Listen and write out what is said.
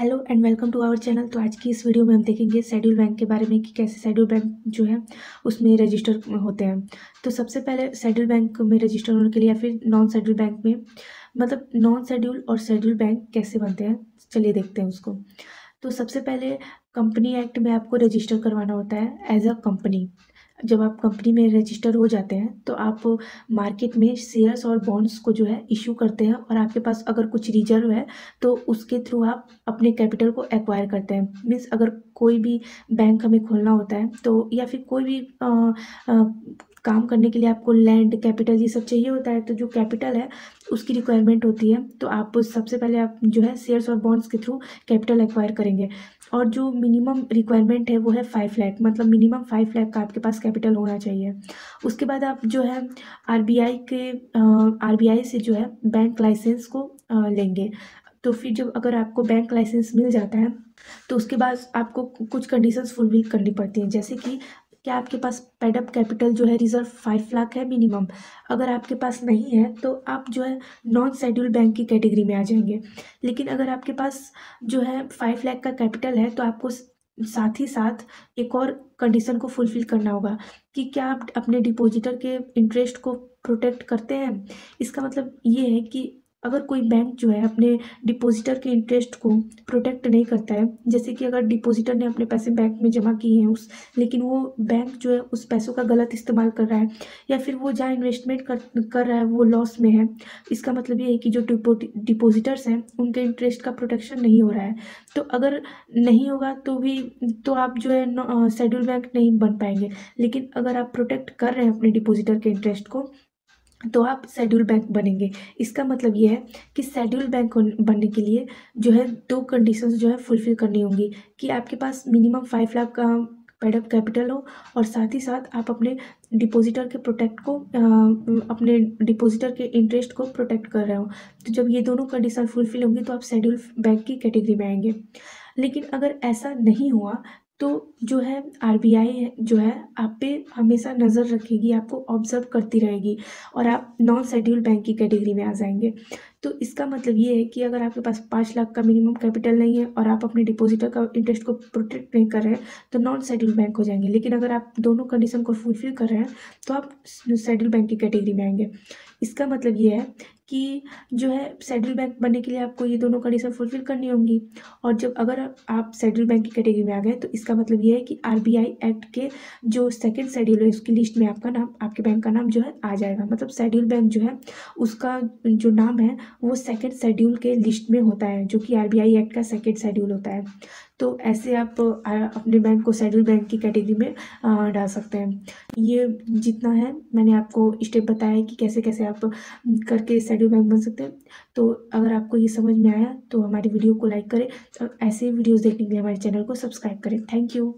Hello and welcome to our channel. तो आज की इस वीडियो में हम देखेंगे शेड्यूल बैंक के बारे में कि कैसे शेड्यूल बैंक जो है उसमें रजिस्टर होते हैं। तो सबसे पहले शेड्यूल बैंक में रजिस्टर होने के लिए या फिर नॉन शेड्यूल बैंक में मतलब नॉन शेड्यूल और शेड्यूल बैंक कैसे बनते हैं, चलिए देखते हैं उसको। तो सबसे पहले कंपनी एक्ट में आपको रजिस्टर करवाना होता है एज अ कंपनी। जब आप कंपनी में रजिस्टर हो जाते हैं तो आप मार्केट में शेयर्स और बॉन्ड्स को जो है इशू करते हैं, और आपके पास अगर कुछ रिजर्व है तो उसके थ्रू आप अपने कैपिटल को एक्वायर करते हैं। मीन्स अगर कोई भी बैंक हमें खोलना होता है तो या फिर कोई भी काम करने के लिए आपको लैंड कैपिटल ये सब चाहिए होता है, तो जो कैपिटल है उसकी रिक्वायरमेंट होती है। तो आप सबसे पहले आप जो है शेयर्स और बॉन्ड्स के थ्रू कैपिटल एक्वायर करेंगे, और जो मिनिमम रिक्वायरमेंट है वो है 5 लाख, मतलब मिनिमम 5 लाख का आपके पास कैपिटल होना चाहिए। उसके बाद आप जो है आरबीआई से जो है बैंक लाइसेंस को लेंगे। तो फिर जब अगर आपको बैंक लाइसेंस मिल जाता है तो उसके बाद आपको कुछ कंडीशंस फुलफिल करनी पड़ती हैं, जैसे कि क्या आपके पास पेडअप कैपिटल जो है रिजर्व 5 लाख है मिनिमम। अगर आपके पास नहीं है तो आप जो है नॉन शेड्यूल बैंक की कैटेगरी में आ जाएंगे। लेकिन अगर आपके पास जो है 5 लाख का कैपिटल है तो आपको साथ ही साथ एक और कंडीशन को फुलफिल करना होगा कि क्या आप अपने डिपॉजिटर के इंटरेस्ट को प्रोटेक्ट करते हैं। इसका मतलब ये है कि अगर कोई बैंक जो है अपने डिपॉजिटर के इंटरेस्ट को प्रोटेक्ट नहीं करता है, जैसे कि अगर डिपॉजिटर ने अपने पैसे बैंक में जमा किए हैं लेकिन वो बैंक जो है उस पैसों का गलत इस्तेमाल कर रहा है, या फिर वो जहाँ इन्वेस्टमेंट कर रहा है वो लॉस में है, इसका मतलब ये है कि जो डिपॉजिटर्स हैं उनके इंटरेस्ट का प्रोटेक्शन नहीं हो रहा है। तो अगर नहीं होगा तो आप जो है शेड्यूल बैंक नहीं बन पाएंगे। लेकिन अगर आप प्रोटेक्ट कर रहे हैं अपने डिपॉजिटर के इंटरेस्ट को तो आप शेड्यूल बैंक बनेंगे। इसका मतलब ये है कि शेड्यूल बैंक बनने के लिए जो है 2 कंडीशंस जो है फुलफिल करनी होंगी कि आपके पास मिनिमम 5 लाख का पेडअप कैपिटल हो, और साथ ही साथ आप अपने डिपॉजिटर के अपने डिपॉजिटर के इंटरेस्ट को प्रोटेक्ट कर रहे हो। तो जब ये दोनों कंडीशन फुलफिल होंगी तो आप शेड्यूल बैंक की कैटेगरी में आएंगे। लेकिन अगर ऐसा नहीं हुआ तो जो है आरबीआई जो है आप पे हमेशा नज़र रखेगी, आपको ऑब्जर्व करती रहेगी, और आप नॉन शेड्यूल बैंक की कैटेगरी में आ जाएंगे। तो इसका मतलब ये है कि अगर आपके पास 5 लाख का मिनिमम कैपिटल नहीं है और आप अपने डिपॉजिटर का इंटरेस्ट को प्रोटेक्ट नहीं कर रहे हैं तो नॉन शेड्यूल बैंक हो जाएंगे। लेकिन अगर आप दोनों कंडीशन को फुलफिल कर रहे हैं तो आप शेड्यूल बैंक की कैटेगरी में आएंगे। इसका मतलब ये है कि जो है शेड्यूल बैंक बनने के लिए आपको ये दोनों कंडीशन फुलफिल करनी होंगी। और जब अगर आप शेड्यूल बैंक की कैटेगरी में आ गए तो इसका मतलब ये है कि आरबीआई एक्ट के जो सेकंड शेड्यूल है उसकी लिस्ट में आपका नाम, आपके बैंक का नाम जो है आ जाएगा। मतलब शेड्यूल बैंक जो है उसका जो नाम है वो सेकंड शेड्यूल के लिस्ट में होता है, जो कि आरबीआई एक्ट का सेकंड शेड्यूल होता है। तो ऐसे आप अपने बैंक को शेड्यूल बैंक की कैटेगरी में डाल सकते हैं। ये जितना है मैंने आपको स्टेप बताया है कि कैसे कैसे आप करके शेड्यूल बैंक बन सकते हैं। तो अगर आपको ये समझ में आया तो हमारी वीडियो को लाइक करें और ऐसे वीडियोज़ देखने के लिए हमारे चैनल को सब्सक्राइब करें। Thank you.